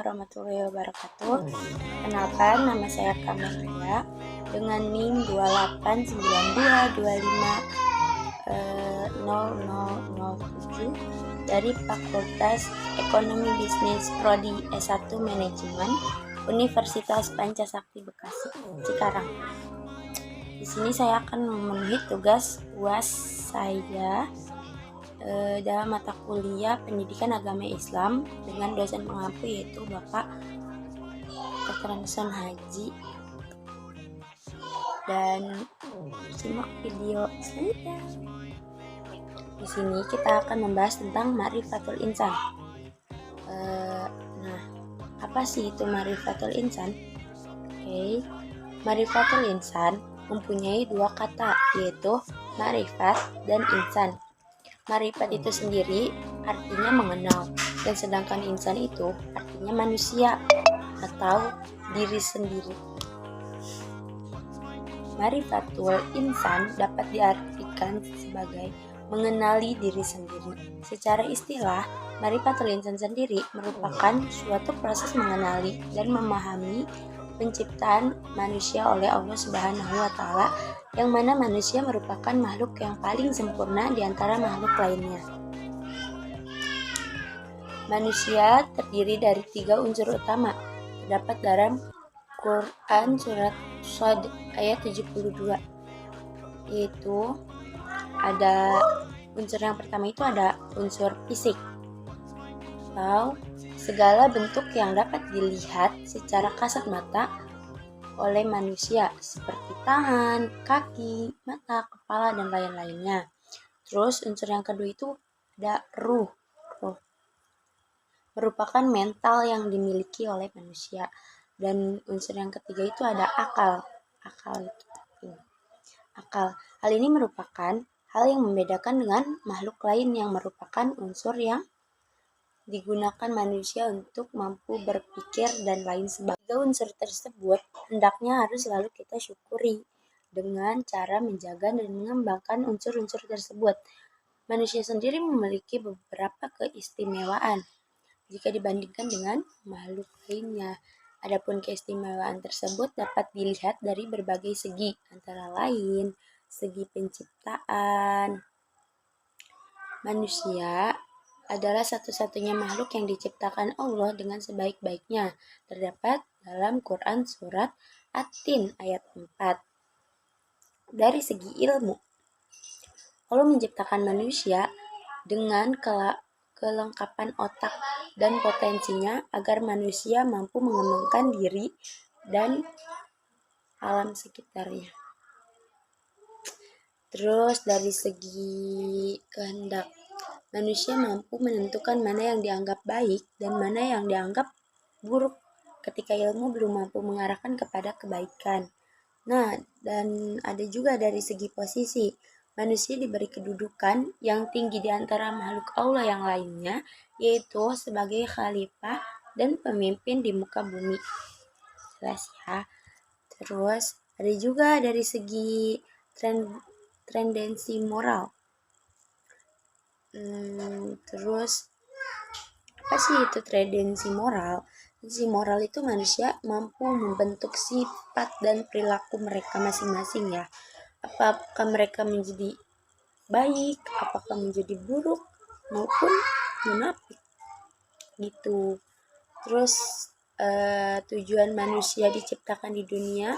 warahmatullahi wabarakatuh. Kenalkan, nama saya Kamelia dengan NIM 2892250007 dari Fakultas Ekonomi Bisnis Prodi S1 Manajemen Universitas Pancasakti Bekasi, Cikarang. Di sini saya akan memenuhi tugas UAS saya dalam mata kuliah Pendidikan Agama Islam dengan dosen pengampu yaitu Bapak Dr. Anderson Haji. Dan simak video selanjutnya. Di sini kita akan membahas tentang Ma'rifatul Insan. Apa sih itu Ma'rifatul Insan? Ma'rifatul Insan mempunyai dua kata, yaitu ma'rifat dan insan. Ma'rifat itu sendiri artinya mengenal, dan sedangkan insan itu artinya manusia atau diri sendiri. Ma'rifatul insan dapat diartikan sebagai mengenali diri sendiri. Secara istilah, ma'rifatul insan sendiri merupakan suatu proses mengenali dan memahami penciptaan manusia oleh Allah Subhanahu wa Ta'ala, yang mana manusia merupakan makhluk yang paling sempurna di antara makhluk lainnya. Manusia terdiri dari 3 unsur utama, terdapat dalam Quran surat Shad ayat 72, yaitu ada unsur yang pertama itu ada unsur fisik, atau segala bentuk yang dapat dilihat secara kasat mata oleh manusia seperti tangan, kaki, mata, kepala, dan lain-lainnya. Terus unsur yang kedua itu ada ruh. Merupakan mental yang dimiliki oleh manusia. Dan unsur yang ketiga itu ada akal. Akal. Hal ini merupakan hal yang membedakan dengan makhluk lain yang merupakan unsur yang digunakan manusia untuk mampu berpikir dan lain sebagainya. Tiga unsur tersebut hendaknya harus selalu kita syukuri dengan cara menjaga dan mengembangkan unsur-unsur tersebut. Manusia sendiri memiliki beberapa keistimewaan jika dibandingkan dengan makhluk lainnya. Adapun keistimewaan tersebut dapat dilihat dari berbagai segi, antara lain segi penciptaan. Manusia adalah satu-satunya makhluk yang diciptakan Allah dengan sebaik-baiknya. Terdapat dalam Quran surat At-Tin ayat 4. Dari segi ilmu, Allah menciptakan manusia dengan kelengkapan otak dan potensinya agar manusia mampu mengembangkan diri dan alam sekitarnya. Terus dari segi kehendak, manusia mampu menentukan mana yang dianggap baik dan mana yang dianggap buruk ketika ilmu belum mampu mengarahkan kepada kebaikan. Dan ada juga dari segi posisi, manusia diberi kedudukan yang tinggi di antara makhluk Allah yang lainnya, yaitu sebagai khalifah dan pemimpin di muka bumi. Jelas ya. Terus ada juga dari segi tendensi moral. Terus apa sih itu tendensi moral? Tendensi moral itu manusia mampu membentuk sifat dan perilaku mereka masing-masing ya. Apakah mereka menjadi baik, apakah menjadi buruk, maupun munafik gitu. Terus tujuan manusia diciptakan di dunia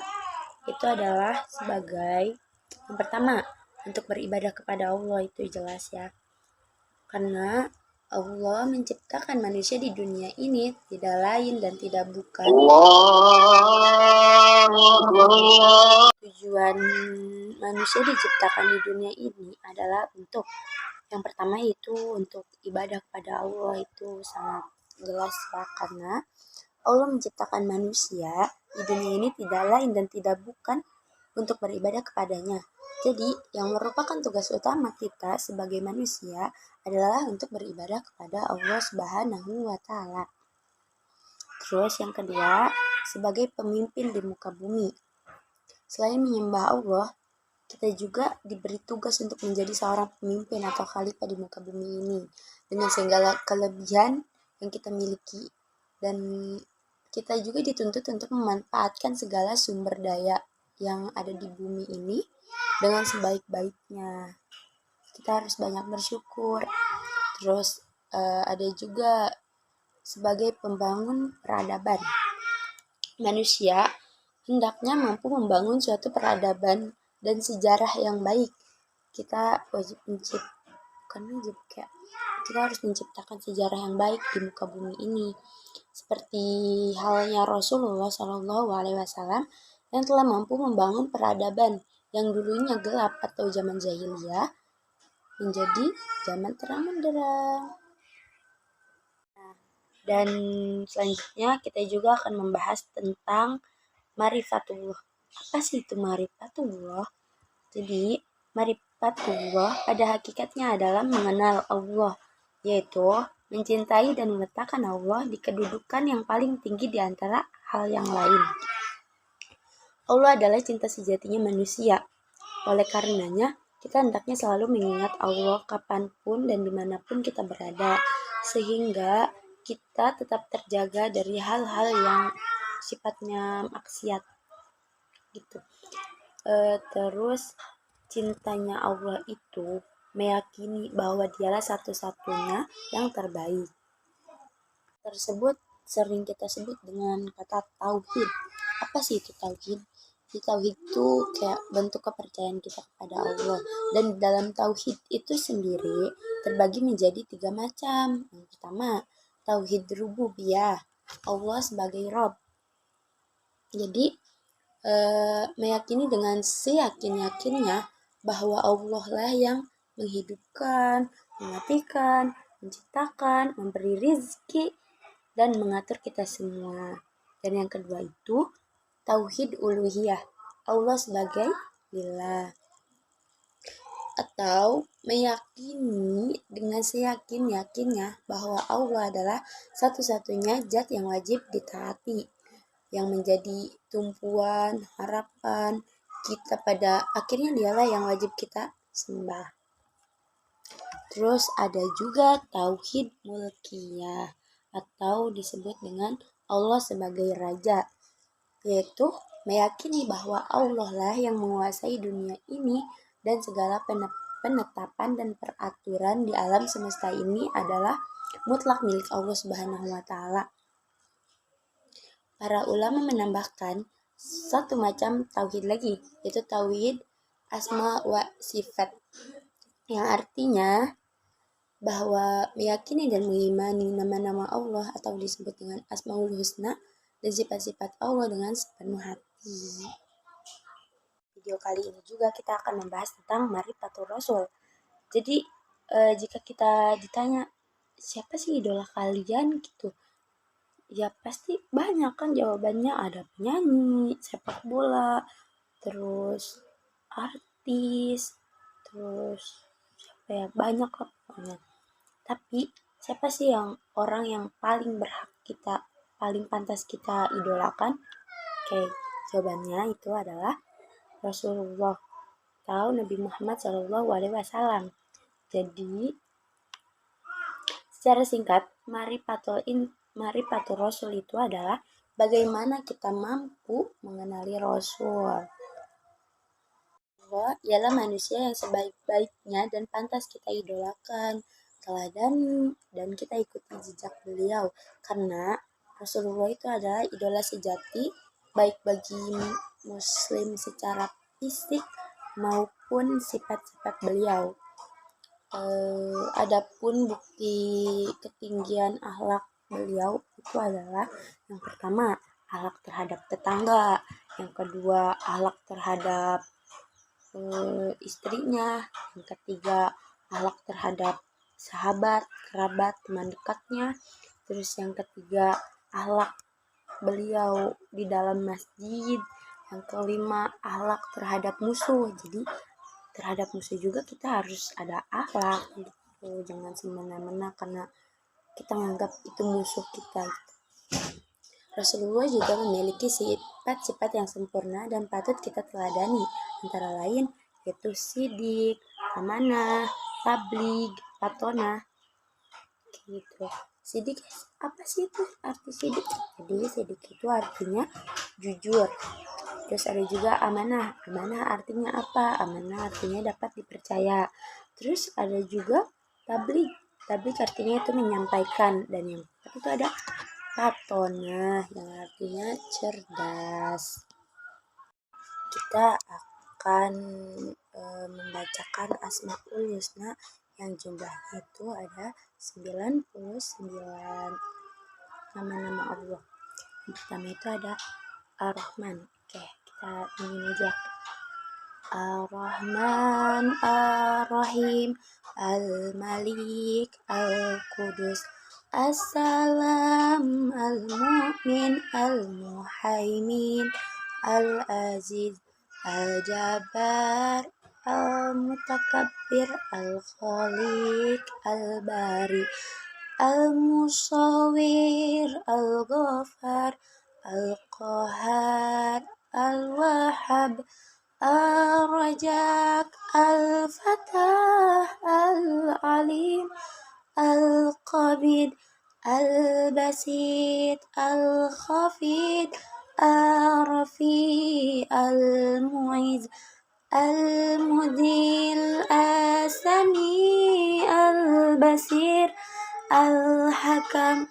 itu adalah sebagai yang pertama, untuk beribadah kepada Allah, itu jelas ya. Karena Allah menciptakan manusia di dunia ini tidak lain dan tidak bukan tujuan manusia diciptakan di dunia ini adalah untuk yang pertama itu untuk ibadah kepada Allah. Itu sangat jelas ya, karena Allah menciptakan manusia di dunia ini tidak lain dan tidak bukan untuk beribadah kepadanya. Jadi, yang merupakan tugas utama kita sebagai manusia adalah untuk beribadah kepada Allah Subhanahu wa Ta'ala. Terus yang kedua, sebagai pemimpin di muka bumi. Selain menyembah Allah, kita juga diberi tugas untuk menjadi seorang pemimpin atau khalifah di muka bumi ini dengan segala kelebihan yang kita miliki. Dan kita juga dituntut untuk memanfaatkan segala sumber daya yang ada di bumi ini dengan sebaik-baiknya. Kita harus banyak bersyukur. Terus ada juga sebagai pembangun peradaban. Manusia hendaknya mampu membangun suatu peradaban dan sejarah yang baik. Kita harus menciptakan sejarah yang baik di muka bumi ini. Seperti halnya Rasulullah Shallallahu Alaihi Wasallam yang telah mampu membangun peradaban yang dulunya gelap atau zaman jahiliyah menjadi zaman terang benderang. Dan selanjutnya kita juga akan membahas tentang marifatullah. Apa sih itu marifatullah? Jadi marifatullah pada hakikatnya adalah mengenal Allah, yaitu mencintai dan meletakkan Allah di kedudukan yang paling tinggi di antara hal yang lain. Allah adalah cinta sejatinya manusia. Oleh karenanya, kita hendaknya selalu mengingat Allah kapanpun dan dimanapun kita berada, sehingga kita tetap terjaga dari hal-hal yang sifatnya maksiat gitu. Terus cintanya Allah itu meyakini bahwa dialah satu-satunya yang terbaik. Tersebut sering kita sebut dengan kata tauhid. Apa sih itu tauhid? Tauhid itu kayak bentuk kepercayaan kita kepada Allah. Dan dalam tauhid itu sendiri terbagi menjadi 3 macam. Yang pertama, tauhid rububiyah, Allah sebagai Rabb. Jadi meyakini dengan seyakin-yakinnya bahwa Allah lah yang menghidupkan, mematikan, menciptakan, memberi rizki, dan mengatur kita semua. Dan yang kedua itu tauhid uluhiyah, Allah sebagai ilah. Atau meyakini dengan seyakin-yakinnya bahwa Allah adalah satu-satunya zat yang wajib ditaati, yang menjadi tumpuan harapan kita pada akhirnya dialah yang wajib kita sembah. Terus ada juga tauhid mulkiyah atau disebut dengan Allah sebagai raja, yaitu meyakini bahwa Allah lah yang menguasai dunia ini dan segala penetapan dan peraturan di alam semesta ini adalah mutlak milik Allah Subhanahu wa taala. Para ulama menambahkan satu macam tauhid lagi, yaitu tauhid asma wa sifat, yang artinya bahwa meyakini dan mengimani nama-nama Allah atau disebut dengan Asmaul Husna dan sifat-sifat Allah dengan sepenuh hati. Video kali ini juga kita akan membahas tentang Marifatul Rasul. Jadi jika kita ditanya siapa sih idola kalian gitu, ya pasti banyak kan jawabannya. Ada penyanyi, sepak bola, terus artis, terus siapa ya, banyak lah pokoknya. Tapi siapa sih yang orang yang paling berhak kita, paling pantas kita idolakan? Oke, jawabannya itu adalah Rasulullah atau Nabi Muhammad SAW. Jadi secara singkat, Marifatul Rasul itu adalah bagaimana kita mampu mengenali Rasul. Allah ialah manusia yang sebaik-baiknya dan pantas kita idolakan, teladani, dan kita ikuti jejak beliau. Karena Rasulullah itu adalah idola sejati, baik bagi muslim secara fisik maupun sifat-sifat beliau. Adapun bukti ketinggian akhlak beliau itu adalah yang pertama akhlak terhadap tetangga, yang kedua akhlak terhadap istrinya, yang ketiga akhlak terhadap sahabat, kerabat, teman dekatnya, terus yang ketiga akhlak beliau di dalam masjid, yang kelima akhlak terhadap musuh. Jadi terhadap musuh juga kita harus ada akhlak gitu, jangan semena-mena karena kita menganggap itu musuh kita. Rasulullah juga memiliki sifat-sifat yang sempurna dan patut kita teladani, antara lain yaitu sidik, amanah, tabligh, patonah gitu. Sidik apa sih itu arti sidik? Jadi sidik itu artinya jujur. Terus ada juga amanah. Amanah artinya apa? Amanah artinya dapat dipercaya. Terus ada juga tablik. Tablik artinya itu menyampaikan, dan yang keempat itu ada patonah yang artinya cerdas. Kita akan membacakan Asmaul Husna yang jumlahnya itu ada 99 nama-nama Allah. Yang pertama itu ada Ar-Rahman. Oke, kita ingin aja. Ar-Rahman, Ar-Rahim, Al-Malik, Al-Qudus, As-Salam, Al-Mu'min, Al-Muhaimin, Al-Aziz, Al-Jabbar, Al-Mutakabbir, Al-Khaliq, Al-Bari, Al-Musawwir, Al-Ghaffar, Al-Qahhar, Al-Wahhab, Ar-Razzaq, Al-Fattah, Al-Alim, Al-Qabid, Al-Basit, Al-Khafid, Ar-Rafi, Al-Mu'iz, Al-Mudil, As-Sami, Al-Basir, Al-Hakam,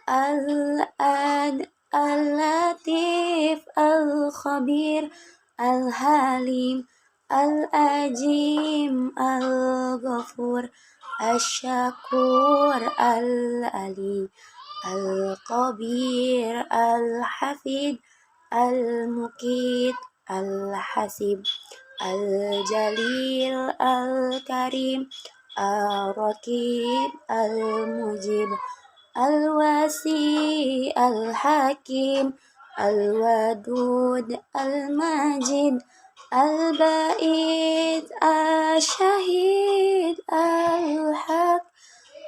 Al-Ad, Al-Latif, Al-Khabir, Al-Halim, Al-Ajim, Al-Ghafur, Al-Syakur, Al-Ali, Al-Qabir, Al-Hafid, Al-Muqit, Al-Hasib, Al-Jalil, Al-Karim, Al-Raqib, Al-Mujib, Al-Wasi, Al-Hakim, Al-Wadud, Al-Majid, Al-Ba'id, Al-Syahid, Al-Haq,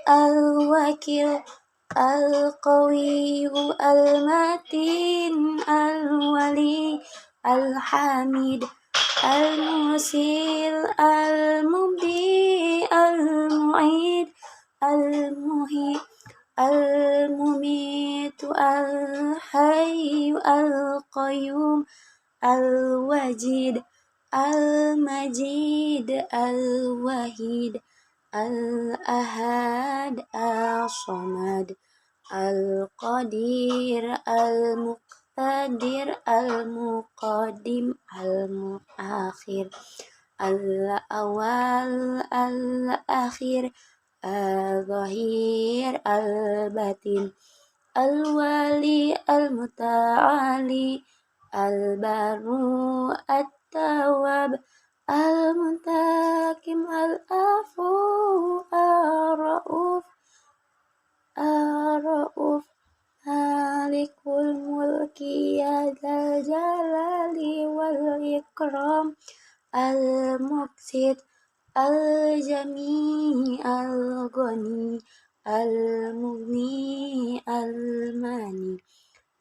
Al-Wakil, Al-Qawi, Al-Matin, Al-Wali, Al-Hamid, Al-Musil, Al-Mubdi, Al-Mu'id, Al-Muhi, Al-Mumitu, Al-Hayyu, Al-Qayyum, Al-Wajid, Al-Majid, Al-Wahid, Al-Ahad, Al-Samad, Al-Qadir, Al-Muqtadir, Al-Muqaddim, Al-Muakhir, Al-Awwal, Al-Akhir, Al-Zahir, Al-Batin, Al-Wali, Al-Muta'ali, Al-Baru, At-Tawwab, Al-Muntakim, Al-Afu, Ar-Rauf, Ar-Rauf, Malikul Mulki, Ya Dzal Jalali wal Ikram, Al-Muqsit, Al-Jami, Al-Ghani, Al-Mughni, Al-Mani,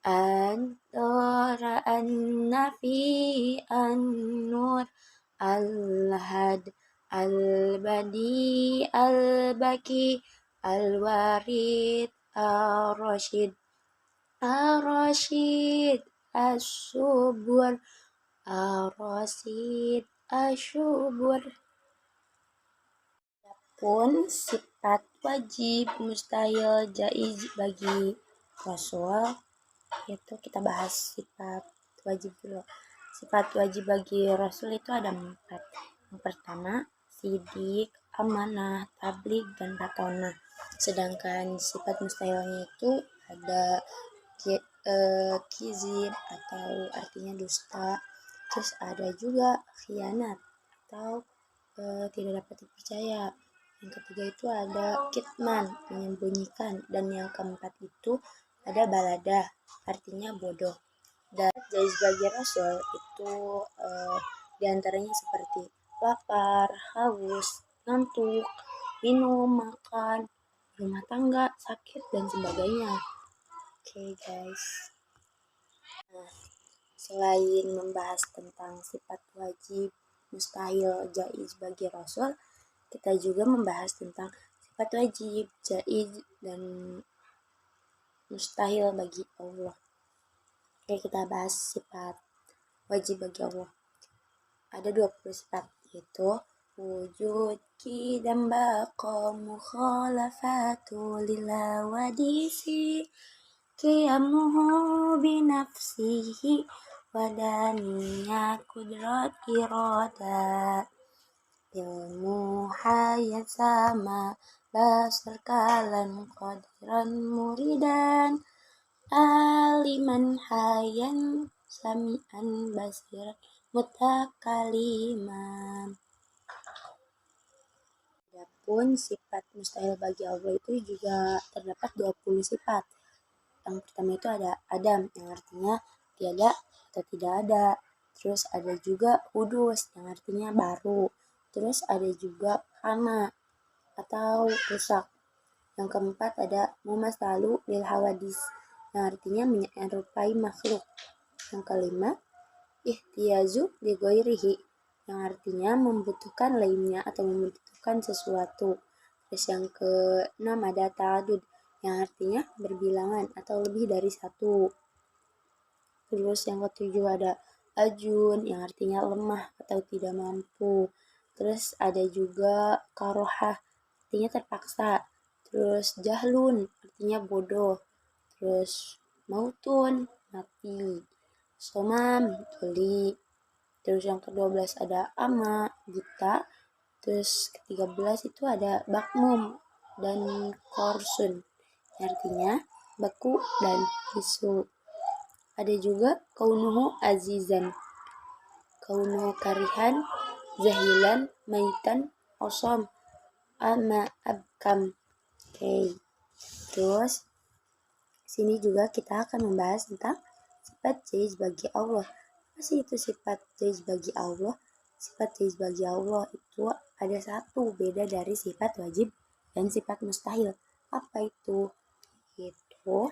Ad-Dara, An-Nafi, An-Nur, Al-Had, Al-Badi, Al-Baki, Al-Warid, Ar-Rashid, Ar-Rashid, As-Subur, Ar-Rasid, Asyubur. Pun sifat wajib, mustahil, jaiz bagi Rasul, itu kita bahas sifat wajib dulu. Sifat wajib bagi Rasul itu ada 4. Yang pertama, sidik, amanah, tabligh, dan patonah. Sedangkan sifat mustahilnya itu ada kizib atau artinya dusta. Terus ada juga khianat atau tidak dapat dipercaya. Yang ketiga itu ada kitman, menyembunyikan, dan yang keempat itu ada balada, artinya bodoh. Dan jaiz bagi Rasul itu diantaranya seperti lapar, haus, ngantuk, minum, makan, rumah tangga, sakit, dan sebagainya. Oke guys. Nah, selain membahas tentang sifat wajib, mustahil, jaiz bagi Rasul, kita juga membahas tentang sifat wajib, jaiz, dan mustahil bagi Allah. Oke, kita bahas sifat wajib bagi Allah. Ada 20 sifat, yaitu wujud, qidam, baqa, mukhalafatu lillah wadisi, qiyamuhu binafsihi, wadaniya, kudrat, irada, ilmu, hayat, sama, basar, kalam, qadiran, muridan, aliman, hayan, sami'an, basiran, mutakaliman. Adapun sifat mustahil bagi Allah itu juga terdapat 20 sifat. Yang pertama itu ada Adam, yang artinya tiada atau tidak ada. Terus ada juga Hudus, yang artinya baru. Terus ada juga Hana atau rusak. Yang keempat ada Mumasalu lil hawadis, yang artinya menyerupai makhluk. Yang kelima, ihtiyazu li ghairihi, yang artinya membutuhkan lainnya atau membutuhkan sesuatu. Terus yang keenam ada ta'adud, yang artinya berbilangan atau lebih dari satu. Terus yang ketujuh ada ajun, yang artinya lemah atau tidak mampu. Terus ada juga karohah, artinya terpaksa. Terus jahlun, artinya bodoh. Terus mautun, mati. Somam, tuli. Terus yang ke-12 ada ama, buta. Terus ke-13 itu ada bakmum dan korsun, artinya beku dan bisu. Ada juga kaunuhu azizan, kaunuhu karihan, zahilan, maitan, osom, ama, abkam. Oke. Terus sini juga kita akan membahas tentang sifat jaiz bagi Allah. Apa sih itu sifat jaiz bagi Allah? Sifat jaiz bagi Allah itu ada satu, beda dari sifat wajib dan sifat mustahil. Apa itu? Itu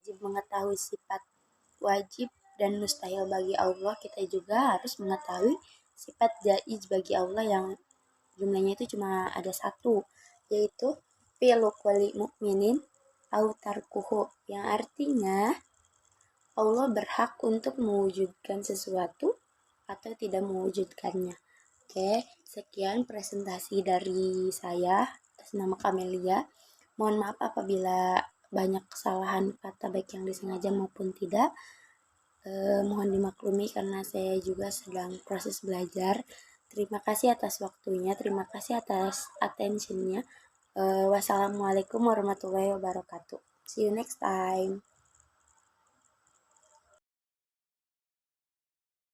wajib mengetahui sifat wajib dan mustahil bagi Allah, kita juga harus mengetahui sifat jaiz bagi Allah yang jumlahnya itu cuma ada satu, yaitu fi'lu kulli mu'minin au tarkuhu, yang artinya Allah berhak untuk mewujudkan sesuatu atau tidak mewujudkannya. Oke, sekian presentasi dari saya atas nama Kamelia. Mohon maaf apabila banyak kesalahan kata baik yang disengaja maupun tidak. Mohon dimaklumi karena saya juga sedang proses belajar. Terima kasih atas waktunya, terima kasih atas attentionnya. Wassalamualaikum warahmatullahi wabarakatuh. See you next time.